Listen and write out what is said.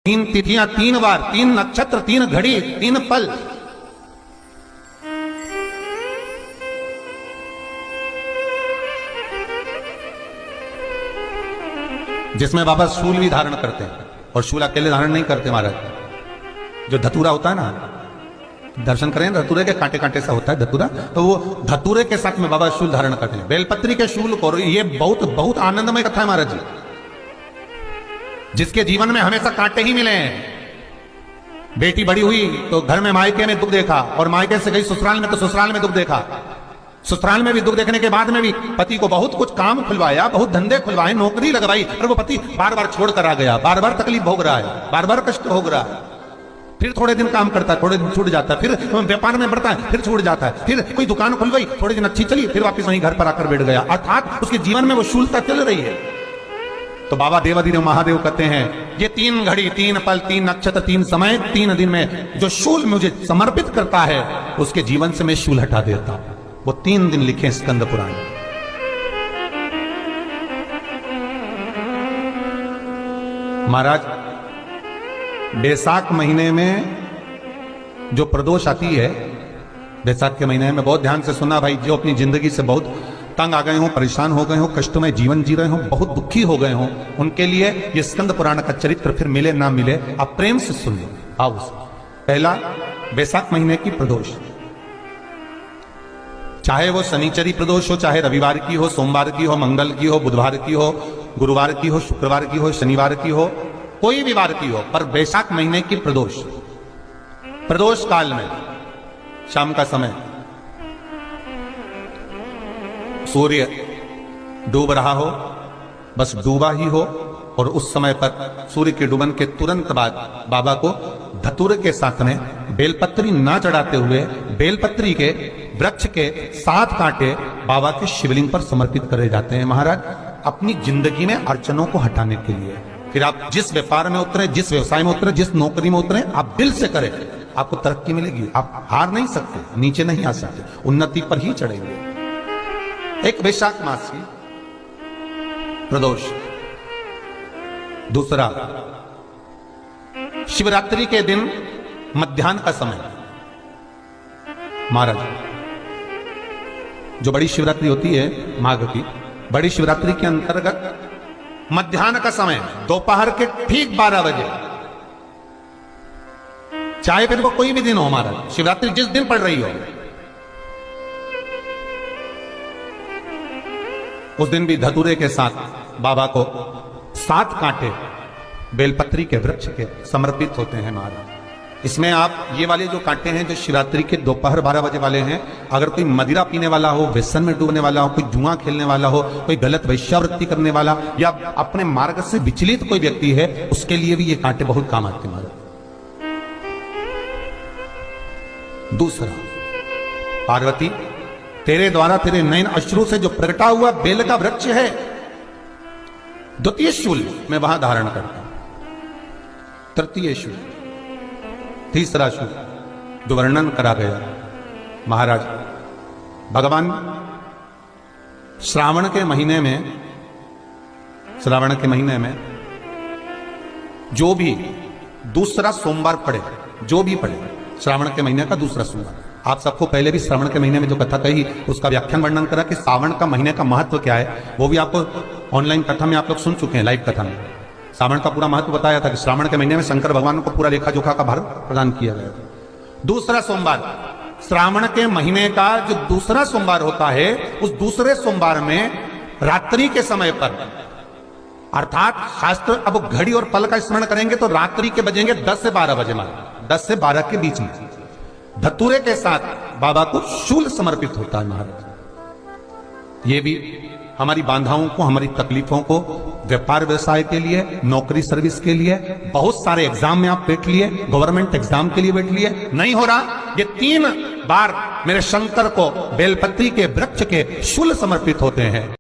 तीन तिथियां, 3 बार, 3 नक्षत्र, 3 घड़ी, 3 पल। जिसमें बाबा शूल भी धारण करते हैं, और शूल अकेले धारण नहीं करते महाराज। जो धतूरा होता है ना, दर्शन करें, धतूरे के कांटे कांटे सा होता है धतूरा, तो वो धतूरे के साथ में बाबा शूल धारण करते हैं, बेलपत्री के शूल को। ये बहुत बहुत आनंदमय कथा है महाराज जी। जिसके जीवन में हमेशा कांटे ही मिले हैं। बेटी बड़ी हुई तो घर में मायके में दुख देखा, और मायके से गई ससुराल में तो ससुराल में दुख देखा। ससुराल में भी दुख देखने के बाद में भी पति को बहुत कुछ काम खुलवाया, बहुत धंधे खुलवाए, नौकरी लगवाई, और वो पति बार बार छोड़कर आ गया, बार बार तकलीफ भोग रहा है, बार बार कष्ट भोग रहा है। फिर थोड़े दिन काम करता है, थोड़े दिन छूट जाता है, फिर व्यापार में बढ़ता है, फिर छूट जाता है, फिर कोई दुकान खुल गई, थोड़े दिन अच्छी चली, फिर वापस वहीं घर पर आकर बैठ गया। अर्थात उसके जीवन में वो शूलता चल रही है। तो बाबा देवाधिदेव महादेव कहते हैं, ये 3 घड़ी, 3 पल, 3 नक्षत्र, 3 समय, 3 दिन में जो शूल मुझे समर्पित करता है, उसके जीवन से मैं शूल हटा देता हूं। वो 3 दिन लिखे स्कंद पुराण। महाराज, बैसाख महीने में जो प्रदोष आती है, बैसाख के महीने में बहुत ध्यान से सुना भाई, जो अपनी जिंदगी से बहुत तंग आ गए हो, परेशान हो गए हो, कष्टमय जीवन जी रहे हो, बहुत दुखी हो गए हो, उनके लिए ये स्कंद पुराण का चरित्र फिर मिले ना मिले, आप प्रेम से सुन लो। आओ, पहला बैसाख महीने की प्रदोष, चाहे वो शनिचरी प्रदोष हो, चाहे रविवार की हो, सोमवार की हो, मंगल की हो, बुधवार की हो, गुरुवार की हो, शुक्रवार की हो, शनिवार की हो, कोई भी वार की हो, पर बैसाख महीने की प्रदोष, प्रदोष काल में शाम का समय सूर्य डूब रहा हो, बस डूबा ही हो, और उस समय पर सूर्य के डूबन के तुरंत बाद बाबा को धतूरे के साथ में बेलपत्री ना चढ़ाते हुए बेलपत्री के वृक्ष के 7 कांटे बाबा के शिवलिंग पर समर्पित करे जाते हैं महाराज, अपनी जिंदगी में अड़चनों को हटाने के लिए। फिर आप जिस व्यापार में उतरे, जिस व्यवसाय में उतरे, जिस नौकरी में उतरे, आप दिल से करें, आपको तरक्की मिलेगी। आप हार नहीं सकते, नीचे नहीं आ सकते, उन्नति पर ही चढ़ेंगे। एक वैशाख मास की प्रदोष, दूसरा शिवरात्रि के दिन मध्याह्न का समय। महाराज, जो बड़ी शिवरात्रि होती है माघ की, बड़ी शिवरात्रि के अंतर्गत मध्याह्न का समय, दोपहर के ठीक 12 बजे, चाहे फिर वो कोई भी दिन हो महाराज, शिवरात्रि जिस दिन पड़ रही हो, उस दिन भी धतूरे के साथ बाबा को 7 कांटे बेलपत्री के वृक्ष के समर्पित होते हैं महाराज। इसमें आप ये वाले जो कांटे हैं, जो शिवरात्रि के दोपहर 12 बजे वाले हैं, अगर कोई मदिरा पीने वाला हो, व्यसन में डूबने वाला हो, कोई जुआ खेलने वाला हो, कोई गलत वैश्यावृत्ति करने वाला, या अपने मार्ग से विचलित कोई व्यक्ति है, उसके लिए भी ये कांटे बहुत काम आते हैं महाराज। दूसरा, पार्वती, तेरे द्वारा तेरे नयन अश्रु से जो प्रगटा हुआ बेल का वृक्ष है, द्वितीय शूल मैं वहां धारण करता हूं। तृतीय शूल, तीसरा शूल जो वर्णन करा गया महाराज, भगवान श्रावण के महीने में जो भी दूसरा सोमवार पड़े, जो भी पड़े, श्रावण के महीने का दूसरा सोमवार। आप सबको पहले भी श्रावण के महीने में जो कथा कही, उसका व्याख्यान वर्णन करा कि श्रावण का महीने का महत्व क्या है, वो भी आपको ऑनलाइन कथा में आप लोग सुन चुके हैं, लाइव कथा में श्रावण का पूरा महत्व बताया था कि श्रावण के महीने में शंकर भगवान को पूरा लेखा जोखा का भार प्रदान किया गया। दूसरा सोमवार, श्रावण के महीने का जो दूसरा सोमवार होता है, उस दूसरे सोमवार में रात्रि के समय पर, अर्थात शास्त्र अब घड़ी और पल का स्मरण करेंगे तो रात्रि के बजेंगे 10 से 12 बजे, 10 से 12 के बीच में धतूरे के साथ बाबा को शूल समर्पित होता है महाराज। ये भी हमारी बाधाओं को, हमारी तकलीफों को, व्यापार व्यवसाय के लिए, नौकरी सर्विस के लिए, बहुत सारे एग्जाम में आप बैठ लिए, गवर्नमेंट एग्जाम के लिए बैठ लिए, नहीं हो रहा, ये 3 बार मेरे शंकर को बेलपत्री के वृक्ष के शूल समर्पित होते हैं।